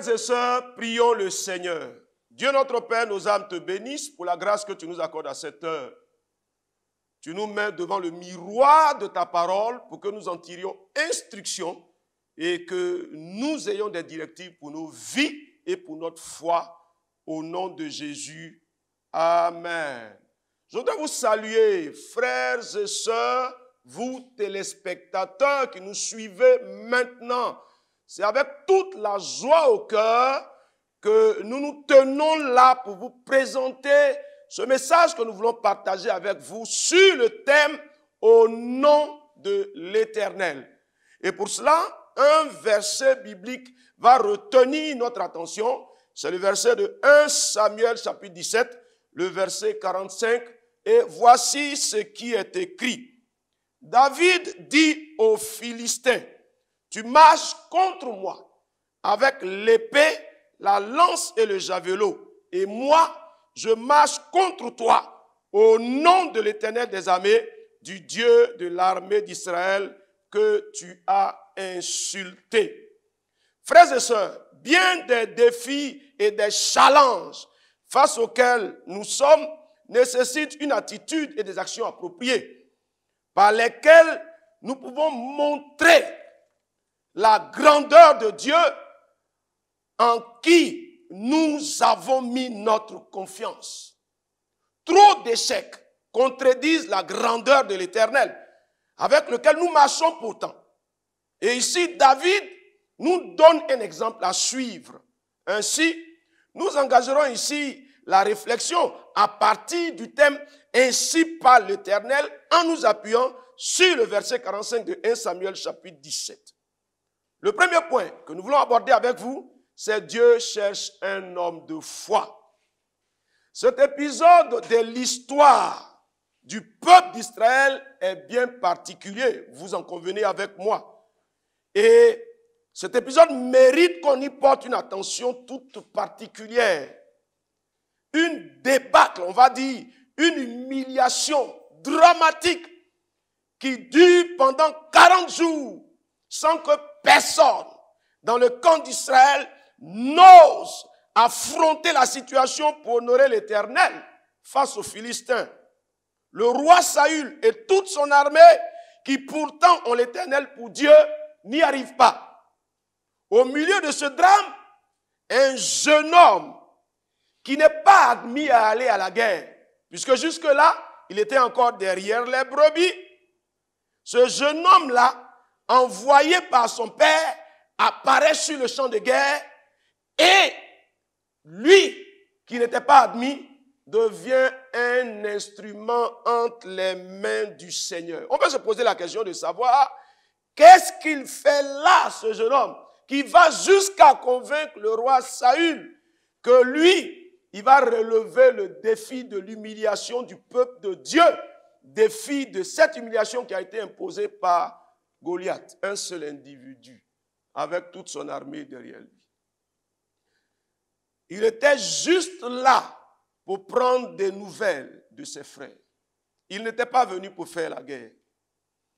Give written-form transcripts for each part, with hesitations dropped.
Frères et sœurs, prions le Seigneur. Dieu notre Père, nos âmes te bénissent pour la grâce que tu nous accordes à cette heure. Tu nous mets devant le miroir de ta parole pour que nous en tirions instruction et que nous ayons des directives pour nos vies et pour notre foi. Au nom de Jésus. Amen. Je voudrais vous saluer, frères et sœurs, vous téléspectateurs qui nous suivez maintenant. C'est avec toute la joie au cœur que nous nous tenons là pour vous présenter ce message que nous voulons partager avec vous sur le thème « Au nom de l'Éternel ». Et pour cela, un verset biblique va retenir notre attention. C'est le verset de 1 Samuel chapitre 17, le verset 45. Et voici ce qui est écrit. David dit aux Philistins, « Tu marches contre moi avec l'épée, la lance et le javelot. Et moi, je marche contre toi au nom de l'Éternel des armées, du Dieu de l'armée d'Israël que tu as insulté. » Frères et sœurs, bien des défis et des challenges face auxquels nous sommes nécessitent une attitude et des actions appropriées par lesquelles nous pouvons montrer la grandeur de Dieu en qui nous avons mis notre confiance. Trop d'échecs contredisent la grandeur de l'Éternel avec lequel nous marchons pourtant. Et ici, David nous donne un exemple à suivre. Ainsi, nous engagerons ici la réflexion à partir du thème « Ainsi parle l'Éternel » en nous appuyant sur le verset 45 de 1 Samuel chapitre 17. Le premier point que nous voulons aborder avec vous, c'est Dieu cherche un homme de foi. Cet épisode de l'histoire du peuple d'Israël est bien particulier, vous en convenez avec moi. Et cet épisode mérite qu'on y porte une attention toute particulière. Une débâcle, on va dire, une humiliation dramatique qui dure pendant 40 jours sans que personne dans le camp d'Israël n'ose affronter la situation pour honorer l'Éternel face aux Philistins. Le roi Saül et toute son armée, qui pourtant ont l'Éternel pour Dieu, n'y arrivent pas. Au milieu de ce drame, un jeune homme qui n'est pas admis à aller à la guerre, puisque jusque-là, il était encore derrière les brebis. Ce jeune homme-là, envoyé par son père, apparaît sur le champ de guerre et lui, qui n'était pas admis, devient un instrument entre les mains du Seigneur. On peut se poser la question de savoir qu'est-ce qu'il fait là, ce jeune homme, qui va jusqu'à convaincre le roi Saül que lui, il va relever le défi de l'humiliation du peuple de Dieu, défi de cette humiliation qui a été imposée par Goliath, un seul individu, avec toute son armée derrière lui. Il était juste là pour prendre des nouvelles de ses frères. Il n'était pas venu pour faire la guerre.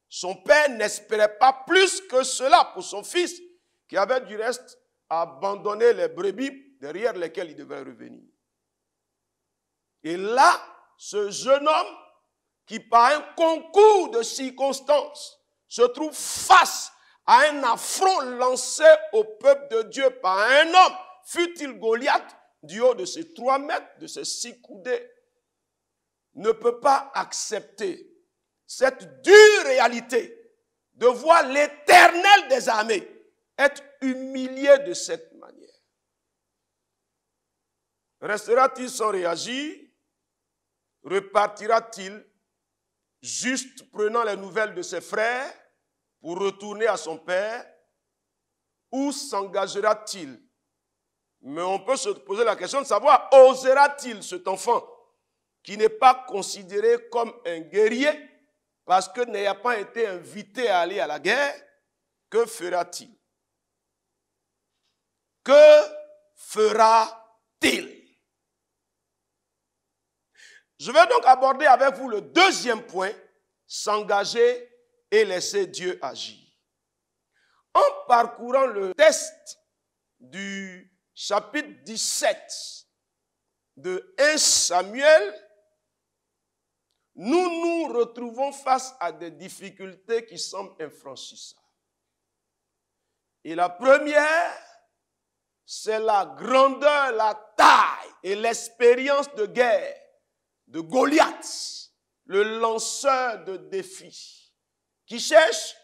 Son père n'espérait pas plus que cela pour son fils, qui avait du reste abandonné les brebis derrière lesquelles il devait revenir. Et là, ce jeune homme, qui par un concours de circonstances se trouve face à un affront lancé au peuple de Dieu par un homme, fût-il Goliath, du haut de ses 3 mètres, de ses 6 coudées, ne peut pas accepter cette dure réalité de voir l'Éternel des armées être humilié de cette manière. Restera-t-il sans réagir? Repartira-t-il juste prenant les nouvelles de ses frères pour retourner à son père? Ou s'engagera-t-il? Mais on peut se poser la question de savoir, osera-t-il cet enfant qui n'est pas considéré comme un guerrier parce que n'ayant pas été invité à aller à la guerre, que fera-t-il? Que fera-t-il? Je vais donc aborder avec vous le deuxième point, s'engager et laisser Dieu agir. En parcourant le texte du chapitre 17 de 1 Samuel, nous nous retrouvons face à des difficultés qui semblent infranchissables. Et la première, c'est la grandeur, la taille et l'expérience de guerre de Goliath, le lanceur de défis, qui cherche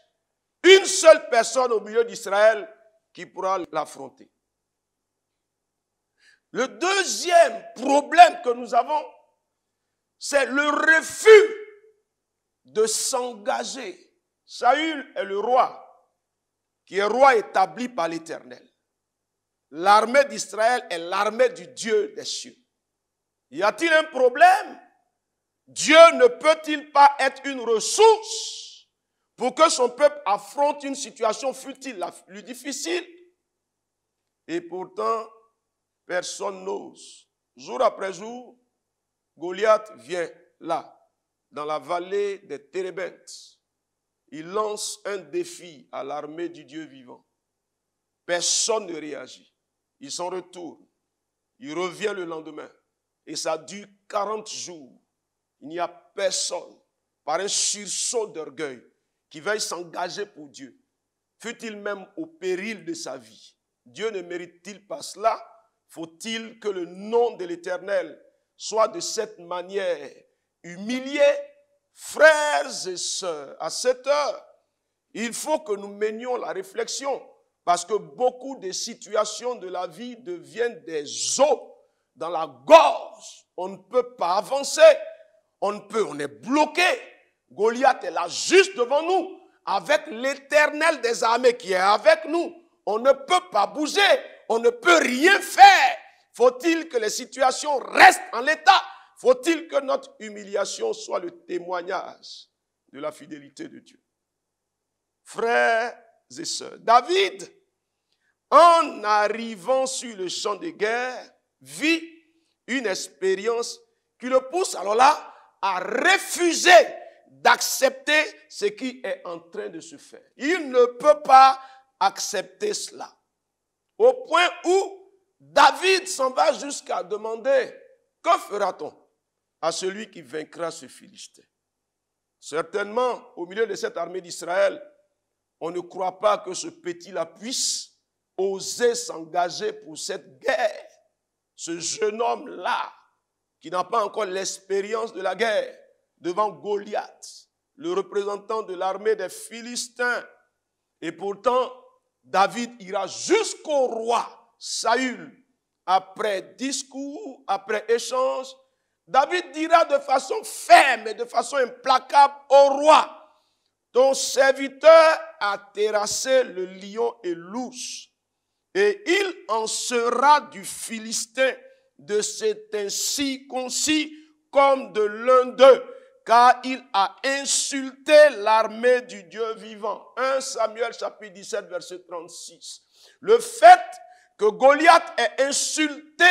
une seule personne au milieu d'Israël qui pourra l'affronter. Le deuxième problème que nous avons, c'est le refus de s'engager. Saül est le roi, qui est roi établi par l'Éternel. L'armée d'Israël est l'armée du Dieu des cieux. Y a-t-il un problème? Dieu ne peut-il pas être une ressource pour que son peuple affronte une situation fût-il la plus difficile? Et pourtant, personne n'ose. Jour après jour, Goliath vient là, dans la vallée des Térébintes. Il lance un défi à l'armée du Dieu vivant. Personne ne réagit. Il s'en retourne. Il revient le lendemain. Et ça dure 40 jours. Il n'y a personne, par un sursaut d'orgueil, qui veuille s'engager pour Dieu. Fût-il même au péril de sa vie. Dieu ne mérite-t-il pas cela? Faut-il que le nom de l'Éternel soit de cette manière humilié? Frères et sœurs, à cette heure, il faut que nous menions la réflexion parce que beaucoup de situations de la vie deviennent des os dans la gorge. On ne peut pas avancer, on est bloqué. Goliath est là juste devant nous avec l'Éternel des armées qui est avec nous. On ne peut pas bouger, on ne peut rien faire. Faut-il que les situations restent en l'état? Faut-il que notre humiliation soit le témoignage de la fidélité de Dieu? Frères et sœurs, David, en arrivant sur le champ de guerre, vit une expérience qui le pousse alors là à refuser d'accepter ce qui est en train de se faire. Il ne peut pas accepter cela. Au point où David s'en va jusqu'à demander, que fera-t-on à celui qui vaincra ce Philistin? Certainement, au milieu de cette armée d'Israël, on ne croit pas que ce petit-là puisse oser s'engager pour cette guerre. Ce jeune homme-là, qui n'a pas encore l'expérience de la guerre, devant Goliath, le représentant de l'armée des Philistins. Et pourtant, David ira jusqu'au roi Saül. Après discours, après échange, David dira de façon ferme et de façon implacable au roi: ton serviteur a terrassé le lion et l'ours, et il en sera du Philistin de cet incirconcis comme de l'un d'eux, car il a insulté l'armée du Dieu vivant. 1 Samuel chapitre 17 verset 36. Le fait que Goliath ait insulté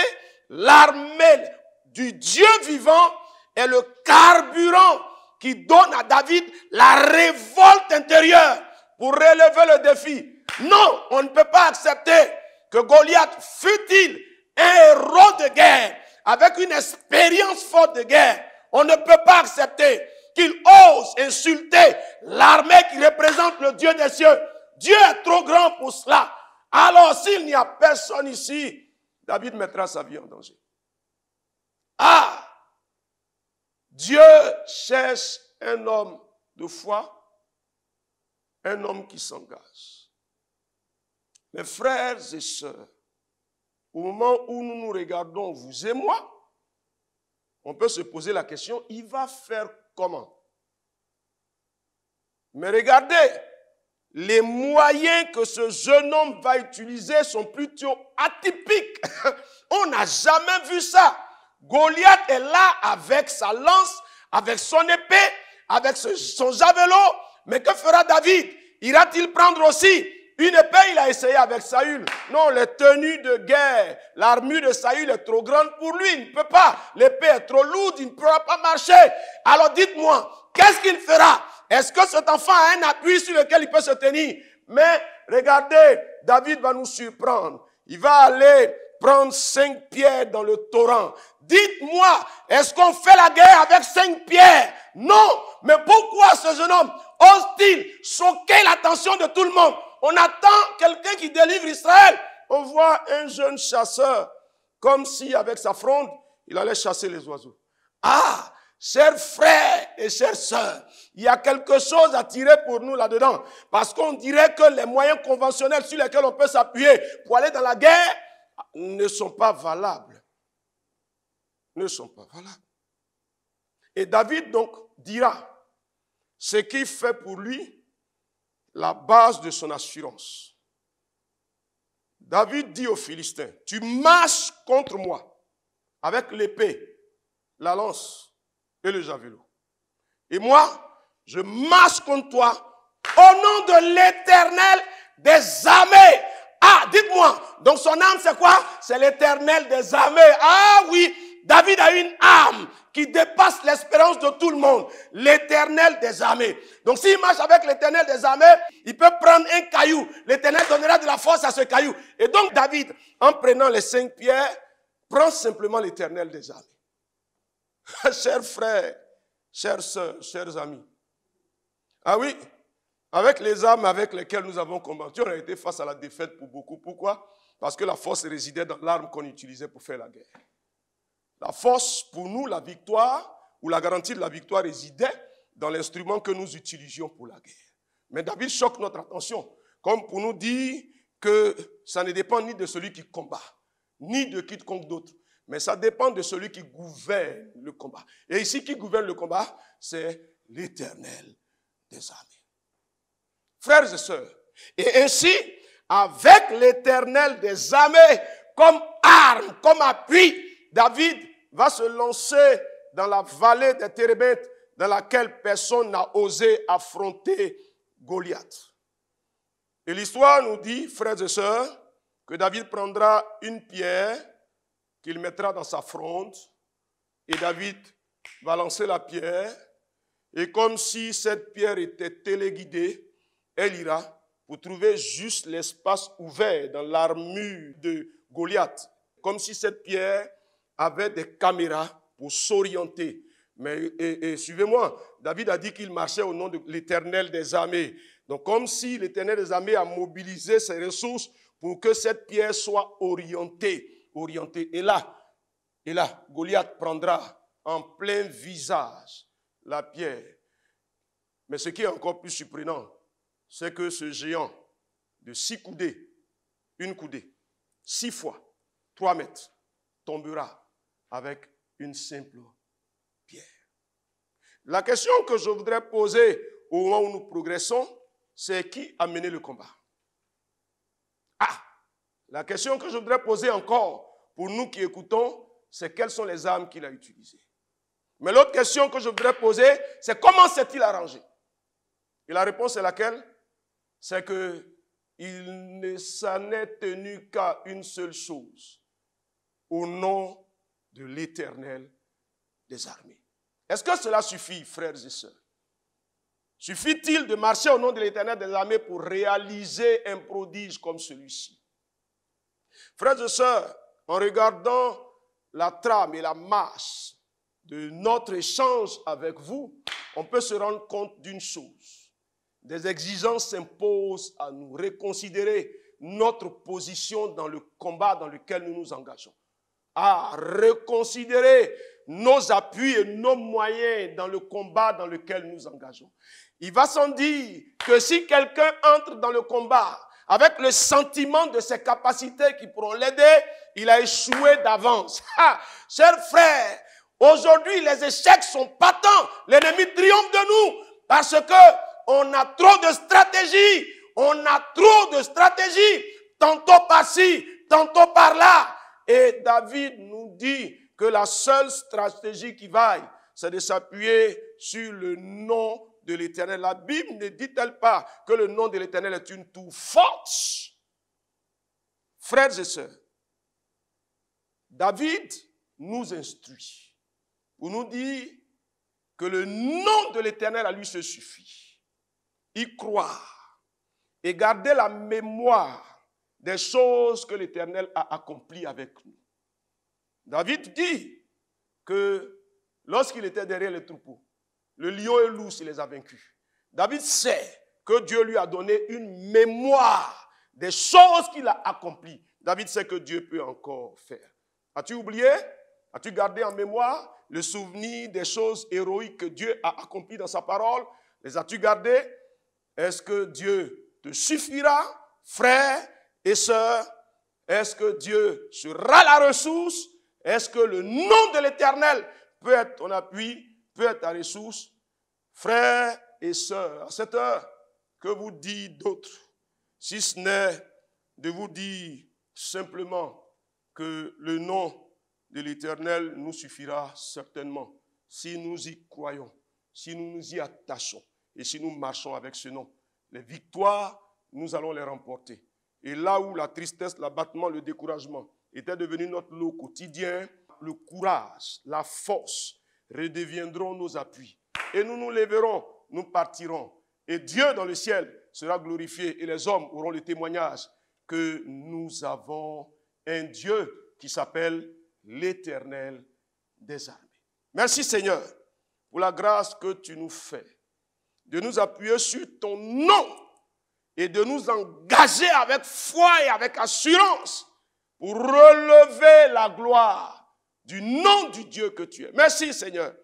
l'armée du Dieu vivant est le carburant qui donne à David la révolte intérieure pour relever le défi. Non, on ne peut pas accepter que Goliath, fût-il un héros de guerre, avec une expérience forte de guerre, on ne peut pas accepter qu'il ose insulter l'armée qui représente le Dieu des cieux. Dieu est trop grand pour cela. Alors, s'il n'y a personne ici, David mettra sa vie en danger. Ah! Dieu cherche un homme de foi, un homme qui s'engage. Mes frères et sœurs, au moment où nous nous regardons, vous et moi, on peut se poser la question, il va faire comment? Mais regardez, les moyens que ce jeune homme va utiliser sont plutôt atypiques. On n'a jamais vu ça. Goliath est là avec sa lance, avec son épée, avec son javelot. Mais que fera David? Ira-t-il prendre aussi une épée? Il a essayé avec Saül. Non, les tenues de guerre, l'armure de Saül est trop grande pour lui. Il ne peut pas. L'épée est trop lourde, il ne pourra pas marcher. Alors dites-moi, qu'est-ce qu'il fera? Est-ce que cet enfant a un appui sur lequel il peut se tenir? Mais regardez, David va nous surprendre. Il va aller prendre 5 pierres dans le torrent. Dites-moi, est-ce qu'on fait la guerre avec 5 pierres? Non. Mais pourquoi ce jeune homme ose-t-il choquer l'attention de tout le monde? On attend quelqu'un qui délivre Israël. On voit un jeune chasseur, comme si avec sa fronde, il allait chasser les oiseaux. Ah, chers frères et chères sœurs, il y a quelque chose à tirer pour nous là-dedans. Parce qu'on dirait que les moyens conventionnels sur lesquels on peut s'appuyer pour aller dans la guerre ne sont pas valables. Ne sont pas valables. Et David donc dira ce qui fait pour lui la base de son assurance. David dit aux Philistins, tu marches contre moi avec l'épée, la lance et le javelot. Et moi, je marche contre toi au nom de l'Éternel des armées. Ah, dites-moi, donc son âme c'est quoi? C'est l'Éternel des armées. Ah oui, David a une âme qui dépasse l'espérance de tout le monde. L'Éternel des armées. Donc s'il marche avec l'Éternel des armées, il peut prendre un caillou. L'Éternel donnera de la force à ce caillou. Et donc David, en prenant les 5 pierres, prend simplement l'Éternel des armées. Chers frères, chères sœurs, chers amis. Ah oui, avec les armes avec lesquelles nous avons combattu, on a été face à la défaite pour beaucoup. Pourquoi? Parce que la force résidait dans l'arme qu'on utilisait pour faire la guerre. La force, pour nous, la victoire, ou la garantie de la victoire résidait dans l'instrument que nous utilisions pour la guerre. Mais David choque notre attention, comme pour nous dire que ça ne dépend ni de celui qui combat, ni de quiconque d'autre, mais ça dépend de celui qui gouverne le combat. Et ici, qui gouverne le combat, c'est l'Éternel des armées. Frères et sœurs, et ainsi, avec l'Éternel des armées comme arme, comme appui, David va se lancer dans la vallée des Térébintes, dans laquelle personne n'a osé affronter Goliath. Et l'histoire nous dit, frères et sœurs, que David prendra une pierre qu'il mettra dans sa fronde, et David va lancer la pierre, et comme si cette pierre était téléguidée, elle ira pour trouver juste l'espace ouvert dans l'armure de Goliath, comme si cette pierre avait des caméras pour s'orienter. Mais et suivez-moi, David a dit qu'il marchait au nom de l'Éternel des armées. Donc comme si l'Éternel des armées a mobilisé ses ressources pour que cette pierre soit orientée. Et là, Goliath prendra en plein visage la pierre. Mais ce qui est encore plus surprenant, c'est que ce géant de 6 coudées, une coudée, 6 fois, 3 mètres, tombera avec une simple pierre. La question que je voudrais poser au moment où nous progressons, c'est qui a mené le combat? Ah, la question que je voudrais poser encore pour nous qui écoutons, c'est quelles sont les armes qu'il a utilisées. Mais l'autre question que je voudrais poser, c'est comment s'est-il arrangé? Et la réponse est laquelle? C'est qu'il ne s'en est tenu qu'à une seule chose, au nom de l'Éternel des armées. Est-ce que cela suffit, frères et sœurs? Suffit-il de marcher au nom de l'Éternel des armées pour réaliser un prodige comme celui-ci? Frères et sœurs, en regardant la trame et la marche de notre échange avec vous, on peut se rendre compte d'une chose. Des exigences s'imposent à nous, reconsidérer notre position dans le combat dans lequel nous nous engageons. À reconsidérer nos appuis et nos moyens dans le combat dans lequel nous nous engageons. Il va sans dire que si quelqu'un entre dans le combat avec le sentiment de ses capacités qui pourront l'aider, il a échoué d'avance. Chers frères, aujourd'hui les échecs sont patents. L'ennemi triomphe de nous parce que on a trop de stratégies. On a trop de stratégies. Tantôt par-ci, tantôt par-là. Et David nous dit que la seule stratégie qui vaille, c'est de s'appuyer sur le nom de l'Éternel. La Bible ne dit-elle pas que le nom de l'Éternel est une tour forte? Frères et sœurs, David nous instruit pour nous dire que le nom de l'Éternel à lui se suffit. Y croire et garder la mémoire des choses que l'Éternel a accomplies avec nous. David dit que lorsqu'il était derrière les troupeaux, le lion et l'ours, il les a vaincus. David sait que Dieu lui a donné une mémoire des choses qu'il a accomplies. David sait que Dieu peut encore faire. As-tu oublié? As-tu gardé en mémoire le souvenir des choses héroïques que Dieu a accomplies dans sa parole? Les as-tu gardées? Est-ce que Dieu te suffira, frère et sœur? Est-ce que Dieu sera la ressource? Est-ce que le nom de l'Éternel peut être ton appui, peut être ta ressource? Frères et sœurs, à cette heure, que vous dit d'autres, si ce n'est de vous dire simplement que le nom de l'Éternel nous suffira certainement si nous y croyons, si nous nous y attachons et si nous marchons avec ce nom. Les victoires, nous allons les remporter. Et là où la tristesse, l'abattement, le découragement était devenu notre lot quotidien, le courage, la force redeviendront nos appuis. Et nous nous lèverons, nous partirons. Et Dieu dans le ciel sera glorifié et les hommes auront le témoignage que nous avons un Dieu qui s'appelle l'Éternel des armées. Merci Seigneur pour la grâce que tu nous fais de nous appuyer sur ton nom et de nous engager avec foi et avec assurance pour relever la gloire du nom du Dieu que tu es. Merci Seigneur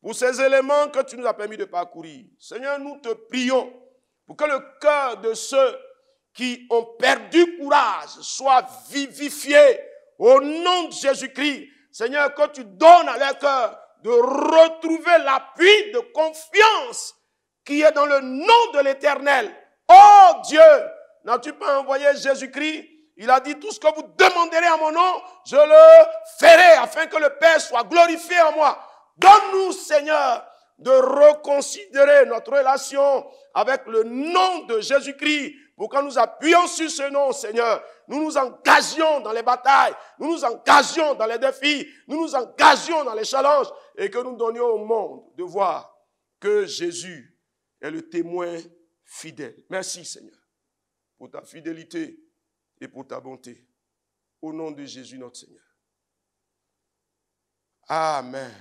pour ces éléments que tu nous as permis de parcourir. Seigneur, nous te prions pour que le cœur de ceux qui ont perdu courage soit vivifié au nom de Jésus-Christ. Seigneur, que tu donnes à leur cœur de retrouver l'appui de confiance qui est dans le nom de l'Éternel. Oh Dieu, n'as-tu pas envoyé Jésus-Christ? Il a dit tout ce que vous demanderez en mon nom, je le ferai afin que le Père soit glorifié en moi. Donne-nous, Seigneur, de reconsidérer notre relation avec le nom de Jésus-Christ pour que nous appuyions sur ce nom, Seigneur. Nous nous engagions dans les batailles, nous nous engagions dans les défis, nous nous engagions dans les challenges et que nous donnions au monde de voir que Jésus est le témoin fidèle. Merci, Seigneur, pour ta fidélité et pour ta bonté. Au nom de Jésus, notre Seigneur. Amen.